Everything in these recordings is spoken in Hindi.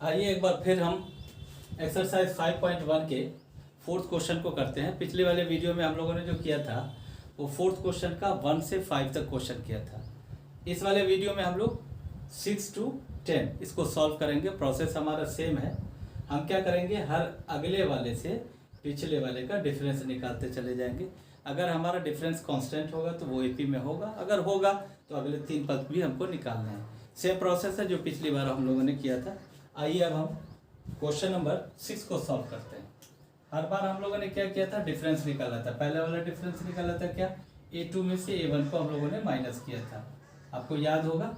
आइए एक बार फिर हम एक्सरसाइज 5.1 के फोर्थ क्वेश्चन को करते हैं। पिछले वाले वीडियो में हम लोगों ने जो किया था वो फोर्थ क्वेश्चन का 1 से 5 तक क्वेश्चन किया था। इस वाले वीडियो में हम लोग 6 to 10 इसको सॉल्व करेंगे। प्रोसेस हमारा सेम है। हम क्या करेंगे, हर अगले वाले से पिछले वाले का डिफरेंस निकालते चले जाएंगे। अगर हमारा डिफरेंस कांस्टेंट होगा तो वो एपी में होगा, अगर होगा तो अगले 3 पद भी हमको निकालना है। सेम प्रोसेस है जो पिछली बार हम लोगों ने किया था। आइए अब हम क्वेश्चन नंबर 6 को सॉल्व करते हैं। हर बार हम लोगों ने क्या किया था, डिफरेंस निकाला था। पहले वाला डिफरेंस निकाला था क्या, a2 में से a1 को हम लोगों ने माइनस किया था, आपको याद होगा,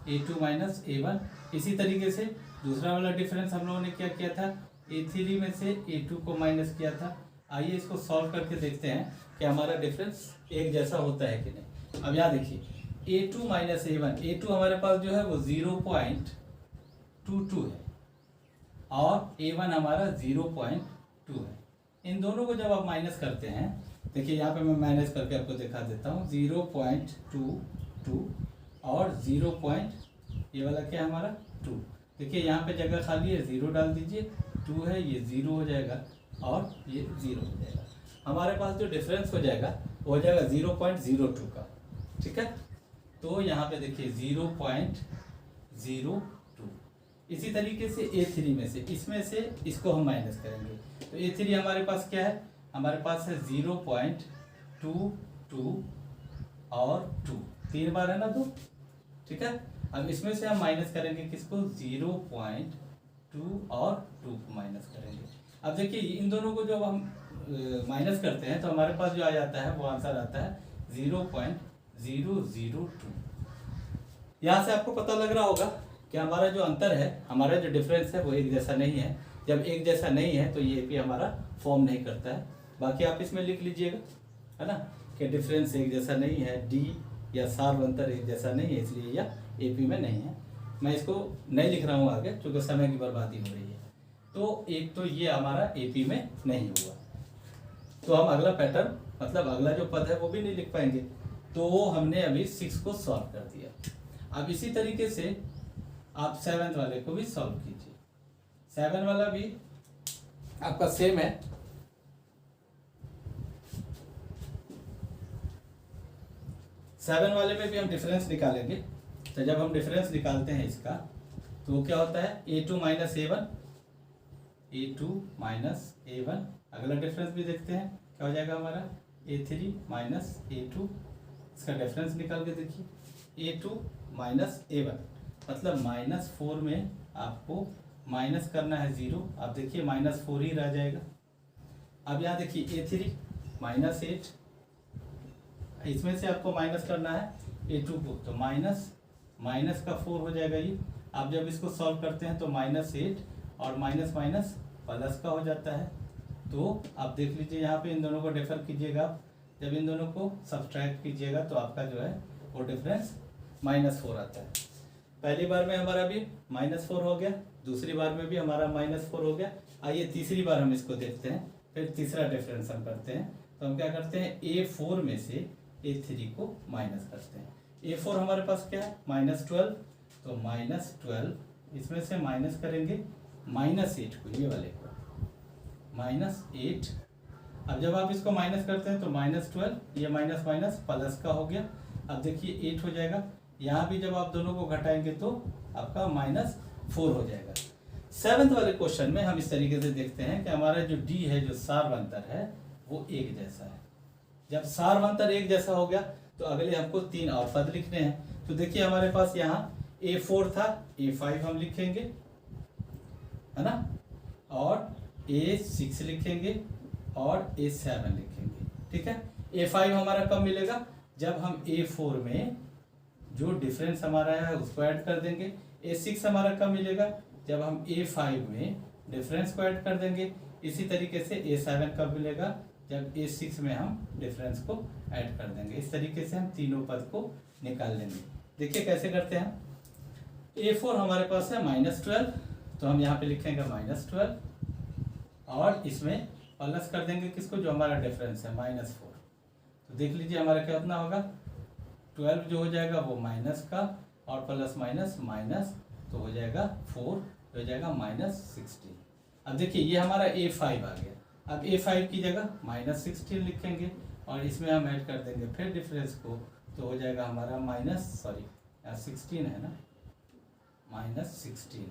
a2 माइनस a1। इसी तरीके से दूसरा वाला डिफरेंस हम लोगों ने क्या किया था, a3 में से a2 को माइनस किया था। आइए इसको सॉल्व करके देखते हैं कि हमारा डिफरेंस एक जैसा होता है कि नहीं। अब यहाँ देखिए, a2 माइनस a1, a2 हमारे पास जो है वो 0.22 है और a1 हमारा 0.2 है। इन दोनों को जब आप माइनस करते हैं, देखिए यहाँ पे मैं माइनस करके आपको दिखा देता हूँ, 0.22 और 0. ये वाला क्या है हमारा 2। देखिए यहाँ पे जगह खाली है, 0 डाल दीजिए, 2 है, ये 0 हो जाएगा और ये 0 हो जाएगा। हमारे पास जो डिफरेंस हो जाएगा वो हो जाएगा 0.02 का, ठीक है। तो यहाँ पे देखिए 0.02। इसी तरीके से a3 में से, इसमें से इसको हम माइनस करेंगे तो a3 हमारे पास क्या है, हमारे पास है 0.22 और 2, 3 बार है ना 2, ठीक है। अब इसमें से हम माइनस करेंगे किसको, 0.2 और 2 को माइनस करेंगे। अब देखिए इन दोनों को जब हम माइनस करते हैं तो हमारे पास जो आ जाता है वो आंसर आता है 0.002। यहाँ से आपको पता लग रहा होगा कि हमारा जो अंतर है, हमारा जो डिफरेंस है वो एक जैसा नहीं है। जब एक जैसा नहीं है तो ये एपी हमारा फॉर्म नहीं करता है। बाकी आप इसमें लिख लीजिएगा, है ना, कि डिफरेंस एक जैसा नहीं है, डी या सार अंतर एक जैसा नहीं है, इसलिए यह एपी में नहीं है। मैं इसको नहीं लिख रहा हूँ आगे क्योंकि समय की बर्बादी हो रही है। तो एक तो ये हमारा एपी में नहीं हुआ, तो हम अगला पैटर्न, मतलब अगला जो पद है वो भी नहीं लिख पाएंगे। तो हमने अभी 6 को सॉल्व कर दिया। अब इसी तरीके से आप 7 वाले को भी सॉल्व कीजिए। 7 वाला भी आपका सेम है। सेवन वाले में भी हम डिफरेंस निकालेंगे। तो जब हम डिफरेंस निकालते हैं इसका तो क्या होता है, a2 minus a1, a2 minus a1। अगला डिफरेंस भी देखते हैं क्या हो जाएगा हमारा, a3 माइनस a2। इसका डिफरेंस निकाल के देखिए, a2 माइनस a1 मतलब -4 में आपको माइनस करना है 0। अब देखिए -4 ही रह जाएगा। अब यहाँ देखिए a3 माइनस 8, इसमें से आपको माइनस करना है a2 को, तो माइनस का 4 हो जाएगा ये। आप जब इसको सॉल्व करते हैं तो -8 और माइनस माइनस प्लस का हो जाता है। तो आप देख लीजिए यहाँ पे इन दोनों को डिफर कीजिएगा, जब इन दोनों को सब्सट्रैक्ट कीजिएगा तो आपका जो है वो डिफरेंस -4 आता है। पहली बार में हमारा भी -4 हो गया, दूसरी बार में भी हमारा -4 हो गया। आइए तीसरी बार हम इसको देखते हैं, फिर तीसरा डिफरेंस हम करते हैं। तो हम क्या करते हैं, a4 में से a3 को माइनस करते हैं। a4 हमारे पास क्या है, -12, तो -12 इसमें से माइनस करेंगे -8 को, ये वाले को -8। अब जब आप इसको माइनस करते हैं तो -12, ये माइनस माइनस प्लस का हो गया। अब देखिए 8 हो जाएगा। यहाँ भी जब आप दोनों को घटाएंगे तो आपका -4 हो जाएगा। 7th वाले क्वेश्चन में हम इस तरीके से देखते हैं कि हमारा जो डी है, जो सारवंतर है, वो एक जैसा है। जब सारवंतर एक जैसा हो गया तो अगले हमको 3 और पद लिखने हैं। तो देखिए हमारे पास यहाँ a4 था, a5 हम लिखेंगे, है ना, और a6 लिखेंगे और a7 लिखेंगे, ठीक है। a5 हमारा कब मिलेगा, जब हम a4 में जो डिफरेंस हमारा है उसको ऐड कर देंगे। a6 हमारा कब मिलेगा, जब हम a5 में डिफरेंस को ऐड कर देंगे। इसी तरीके से a7 कब मिलेगा, जब a6 में हम डिफरेंस को ऐड कर देंगे। इस तरीके से हम तीनों पद को निकाल लेंगे। देखिए कैसे करते हैं। a4 हमारे पास है -12, तो हम यहाँ पे लिखेंगे -12 और इसमें प्लस कर देंगे किसको, जो हमारा डिफरेंस है -4। तो देख लीजिए हमारा क्या उतना होगा, 12 जो हो जाएगा वो माइनस का और प्लस माइनस माइनस, तो हो जाएगा 4 तो हो जाएगा -16। अब देखिए ये हमारा A5 आ गया। अब A5 की जगह -16 लिखेंगे और इसमें हम ऐड कर देंगे फिर डिफरेंस को, तो हो जाएगा हमारा -16 है ना, -16।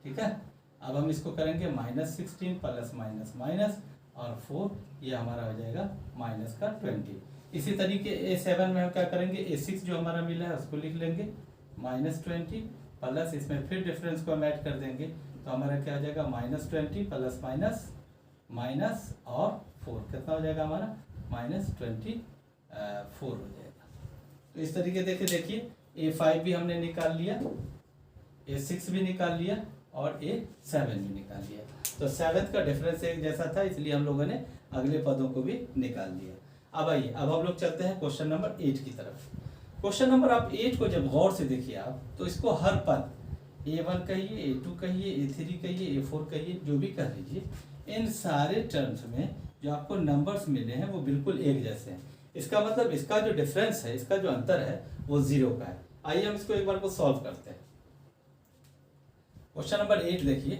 ठीक है, अब हम इसको करेंगे -16 प्लस माइनस माइनस और 4, ये हमारा हो जाएगा -20। इसी तरीके A7 में हम क्या करेंगे, A6 जो हमारा मिला है उसको लिख लेंगे -20 प्लस इसमें फिर डिफरेंस को हम ऐड कर देंगे, तो हमारा क्या हो जाएगा -20 प्लस माइनस माइनस और 4, कितना हो जाएगा हमारा -24 हो जाएगा। तो इस तरीके देखिए A5 भी हमने निकाल लिया, A6 भी निकाल लिया और A7 भी निकाल लिया। तो 7 का डिफरेंस एक जैसा था, इसलिए हम लोगों ने अगले पदों को भी निकाल लिया। अब आइए, अब हम लोग चलते हैं क्वेश्चन नंबर 8 की तरफ। क्वेश्चन नंबर आप 8 को जब गौर से देखिए आप, तो इसको हर पद A1 कहिए, A2 कहिए, A3 कहिए, A4 कहिए, जो भी कह लीजिए, इन सारे टर्म्स में जो आपको नंबर्स मिले हैं वो बिल्कुल एक जैसे हैं। इसका मतलब इसका जो डिफरेंस है, इसका जो अंतर है वो 0 का है। आइए हम इसको एक बार को सॉल्व करते हैं। क्वेश्चन नंबर 8 देखिए,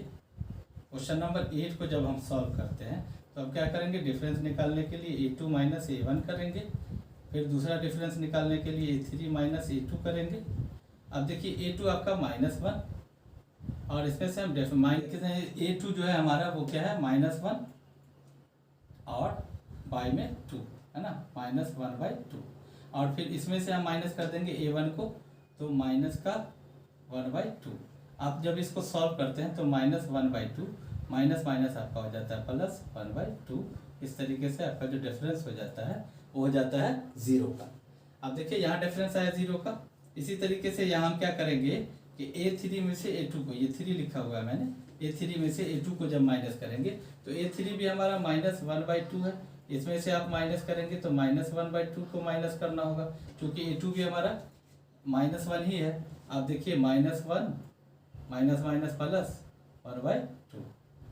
क्वेश्चन नंबर 8 को जब हम सॉल्व करते हैं तो हम क्या करेंगे, डिफरेंस निकालने के लिए A2 माइनस A1 करेंगे, फिर दूसरा डिफरेंस निकालने के लिए A3 माइनस A2 करेंगे। अब देखिए A2 आपका -1 और इसमें से हम A2 जो है हमारा वो क्या है, -1 और बाई में 2 है ना, -1/2 और फिर इसमें से हम माइनस कर देंगे A1 को, तो माइनस का 1/2। आप जब इसको सॉल्व करते हैं तो -1/2 माइनस माइनस आपका हो जाता है +1/2। इस तरीके से आपका जो डिफरेंस हो जाता है वो हो जाता है 0 का। अब देखिए यहाँ डिफरेंस आया 0 का। इसी तरीके से यहाँ हम क्या करेंगे कि A3 में से A2 को, ये 3 लिखा हुआ है मैंने, A3 में से A2 को जब माइनस करेंगे तो A3 भी हमारा -1/2 है, इसमें से आप माइनस करेंगे तो -1/2 को माइनस करना होगा, क्योंकि A2 भी हमारा -1 ही है। आप देखिए -1 माइनस माइनस प्लस 1/2,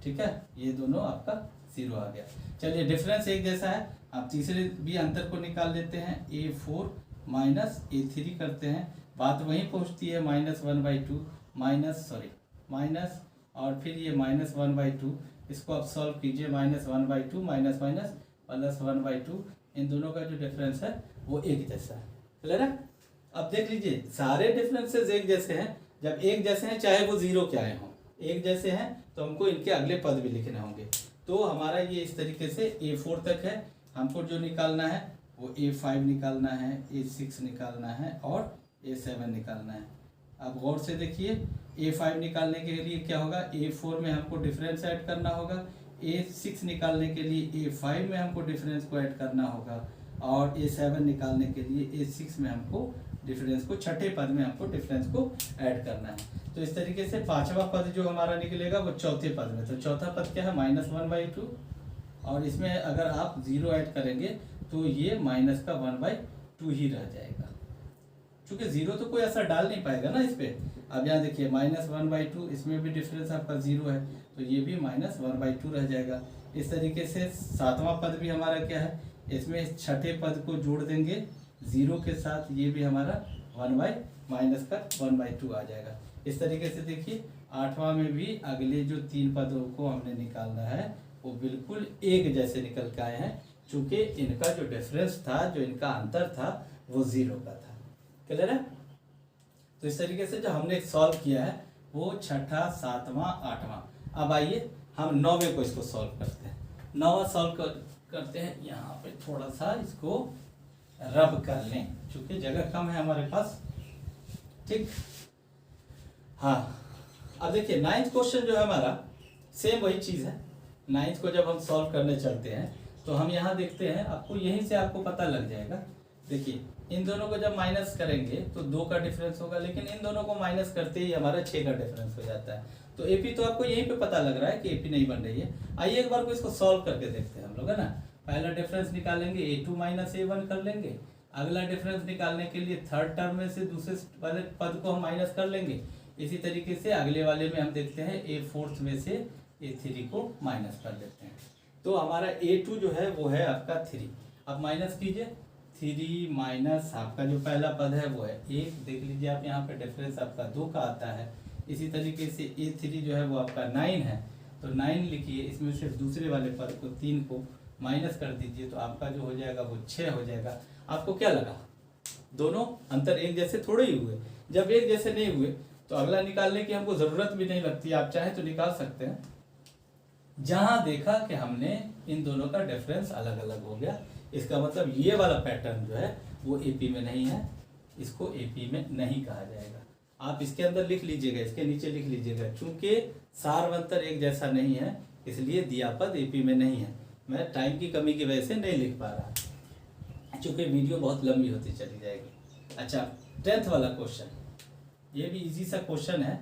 ठीक है, ये दोनों आपका 0 आ गया। चलिए डिफरेंस एक जैसा है, आप तीसरे भी अंतर को निकाल लेते हैं, A4 माइनस A3 करते हैं, बात वहीं पहुंचती है -1/2 माइनस और फिर ये -1/2, इसको आप सॉल्व कीजिए, -1/2 माइनस माइनस प्लस 1/2, इन दोनों का जो डिफरेंस है वो एक जैसा है। क्लियर है? अब देख लीजिए सारे डिफरेंसेस एक जैसे हैं, जब एक जैसे हैं चाहे वो 0 के आए हों, एक जैसे हैं तो हमको इनके अगले पद भी लिखने होंगे। तो हमारा ये इस तरीके से A4 तक है, हमको जो निकालना है वो A5 निकालना है, A6 निकालना है और A7 निकालना है। अब गौर से देखिए, A5 निकालने के लिए क्या होगा, A4 में हमको डिफरेंस ऐड करना होगा, A6 निकालने के लिए A5 में हमको डिफरेंस को ऐड करना होगा और A7 निकालने के लिए A6 में हमको डिफरेंस को, छठे पद में हमको डिफरेंस को ऐड करना है। तो इस तरीके से पांचवा पद जो हमारा निकलेगा वो चौथे पद में, तो चौथा पद क्या है, -1/2 और इसमें अगर आप 0 ऐड करेंगे तो ये माइनस का 1/2 ही रह जाएगा, क्योंकि 0 तो कोई असर डाल नहीं पाएगा ना इस पे। अब यहाँ देखिए -1/2, इसमें भी डिफरेंस आपका 0 है तो ये भी -1/2 रह जाएगा। इस तरीके से सातवां पद भी हमारा क्या है, इसमें छठे पद को जोड़ देंगे 0 के साथ, ये भी हमारा -1/2 आ जाएगा। इस तरीके से देखिए आठवां में भी अगले जो 3 पदों को हमने निकालना है वो बिल्कुल एक जैसे निकल के आए हैं, चूंकि इनका जो डिफरेंस था, जो इनका अंतर था वो 0 का था। क्लियर है? तो इस तरीके से जो हमने सॉल्व किया है वो छठा, सातवां, आठवां। अब आइए हम 9वें को इसको सॉल्व करते हैं। 9वां सॉल्व करते हैं, यहाँ पे थोड़ा सा इसको रब कर लें क्योंकि जगह कम है हमारे पास, ठीक। हाँ, अब देखिए 9th क्वेश्चन जो है हमारा सेम वही चीज़ है। 9th को जब हम सॉल्व करने चलते हैं तो हम यहाँ देखते हैं, आपको यहीं से आपको पता लग जाएगा। देखिए इन दोनों को जब माइनस करेंगे तो 2 का डिफरेंस होगा, लेकिन इन दोनों को माइनस करते ही हमारा 6 का डिफरेंस हो जाता है। तो AP तो आपको यहीं पे पता लग रहा है कि AP नहीं बन रही है। आइए एक बार को इसको सॉल्व करके देखते हैं हम लोग, है ना। पहला डिफरेंस निकालेंगे, A2 माइनस A1 कर लेंगे। अगला डिफरेंस निकालने के लिए थर्ड टर्म में से दूसरे वाले पद को हम माइनस कर लेंगे। इसी तरीके से अगले वाले में हम देखते हैं A4 में से A3 को माइनस कर लेते हैं। तो हमारा A2 जो है वो है आपका 3। अब माइनस कीजिए, 3 माइनस आपका जो पहला पद है वो है 1। देख लीजिए आप यहाँ पे डिफरेंस आपका 2 का आता है। इसी तरीके से A3 जो है वो आपका 9 है, तो 9 लिखिए, इसमें से दूसरे वाले पद को 3 को माइनस कर दीजिए, तो आपका जो हो जाएगा वो 6 हो जाएगा। आपको क्या लगा, दोनों अंतर एक जैसे थोड़े ही हुए? जब एक जैसे नहीं हुए तो अगला निकालने की हमको ज़रूरत भी नहीं लगती, आप चाहे तो निकाल सकते हैं। जहां देखा कि हमने इन दोनों का डिफरेंस अलग अलग हो गया, इसका मतलब ये वाला पैटर्न जो है वो एपी में नहीं है, इसको एपी में नहीं कहा जाएगा। आप इसके अंदर लिख लीजिएगा, इसके नीचे लिख लीजिएगा, चूंकि सारवंतर एक जैसा नहीं है इसलिए दिया पद एपी में नहीं है। मैं टाइम की कमी की वजह से नहीं लिख पा रहा, चूंकि वीडियो बहुत लंबी होती चली जाएगी। अच्छा, 10th वाला क्वेश्चन, ये भी इजी सा क्वेश्चन है,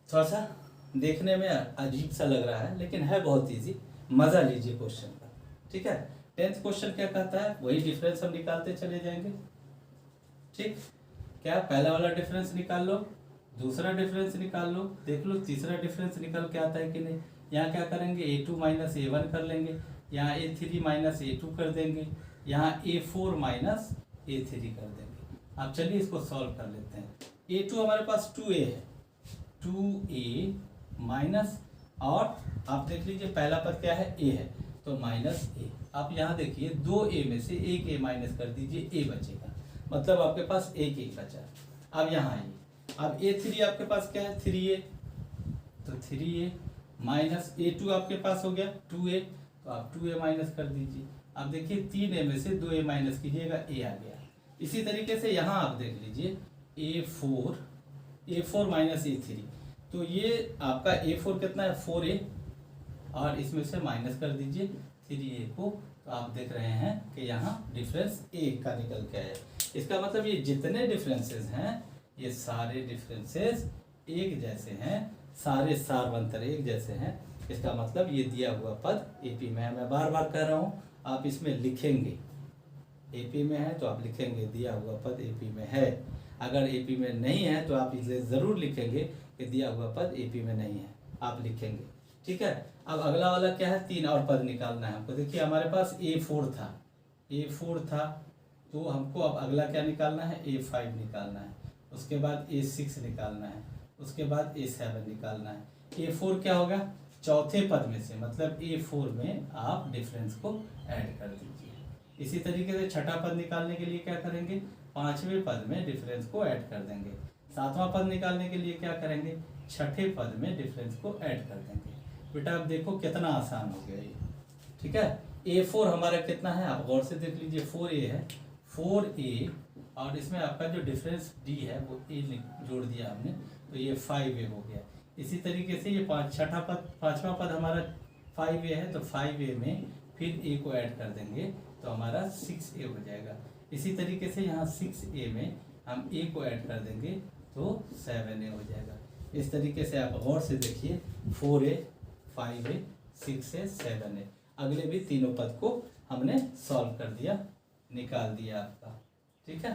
थोड़ा सा देखने में अजीब सा लग रहा है लेकिन है बहुत इजी, मजा लीजिए क्वेश्चन का, ठीक है। 10th क्वेश्चन क्या कहता है, वही डिफरेंस हम निकालते चले जाएंगे, ठीक। क्या पहला वाला डिफरेंस निकाल लो, दूसरा डिफरेंस निकाल लो, देख लो तीसरा डिफरेंस निकल के आता है कि नहीं। यहाँ क्या करेंगे, A2 माइनस A1 कर लेंगे, यहाँ A3 माइनस A2 कर देंगे, यहाँ A4 माइनस A3 कर देंगे। अब चलिए इसको सॉल्व कर लेते हैं। A2 हमारे पास 2A है, 2A माइनस, और आप देख लीजिए पहला पद क्या है, A है, तो माइनस A। आप यहाँ देखिए 2A में से एक A माइनस कर दीजिए, A बचेगा, मतलब आपके पास एक A बचा। अब यहाँ आइए, अब A3 आपके पास क्या है, 3A, तो 3A माइनस A2 आपके पास हो गया 2A, तो आप 2A माइनस कर दीजिए। अब देखिए 3A में से 2A माइनस कीजिएगा, A आ गया। इसी तरीके से यहाँ आप देख लीजिए A4 माइनस A3, तो ये आपका A4 कितना है, 4A, और इसमें से माइनस कर दीजिए 3A को, तो आप देख रहे हैं कि यहाँ डिफरेंस एक का निकल के आया। इसका मतलब ये जितने डिफरेंसेस हैं ये सारे डिफरेंसेस एक जैसे हैं, सारे सारवंतर एक जैसे हैं। इसका मतलब ये दिया हुआ पद एपी में है। मैं बार बार कह रहा हूँ, आप इसमें लिखेंगे, एपी में है तो आप लिखेंगे दिया हुआ पद एपी में है। अगर एपी में नहीं है तो आप इसे ज़रूर लिखेंगे कि दिया हुआ पद एपी में नहीं है, आप लिखेंगे, ठीक है। अब अगला वाला क्या है, 3 और पद निकालना है हमको। देखिए हमारे पास A4 था, तो हमको अब अगला क्या निकालना है, A5 निकालना है, उसके बाद A6 निकालना है, उसके बाद A7 निकालना है। A4 क्या होगा, चौथे पद में से, मतलब A4 में आप डिफरेंस को ऐड कर दीजिए। इसी तरीके से छठा पद निकालने के लिए क्या करेंगे, 5वें पद में डिफरेंस को ऐड कर देंगे। 7वां पद निकालने के लिए क्या करेंगे, छठे पद में डिफरेंस को ऐड कर देंगे। बेटा आप देखो कितना आसान हो गया ये, ठीक है। A4 हमारा कितना है, आप गौर से देख लीजिए, 4A है, 4A, और इसमें आपका जो डिफरेंस D है वो A जोड़ दिया हमने, तो ये 5A हो गया। इसी तरीके से ये पांचवा पद हमारा 5A है, तो 5A में फिर A को ऐड कर देंगे तो हमारा 6A हो जाएगा। इसी तरीके से यहाँ 6A में हम A को ऐड कर देंगे तो 7A हो जाएगा। इस तरीके से आप गौर से देखिए, 4A, 5A, 6A, 7A, अगले भी तीनों पद को हमने सॉल्व कर दिया, निकाल दिया आपका, ठीक है।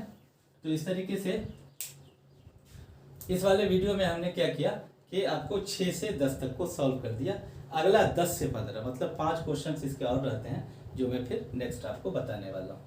तो इस तरीके से इस वाले वीडियो में हमने क्या किया कि आपको 6 से 10 तक को सॉल्व कर दिया। अगला 10 से 15, मतलब 5 क्वेश्चंस इसके और रहते हैं जो मैं फिर नेक्स्ट आपको बताने वाला हूँ।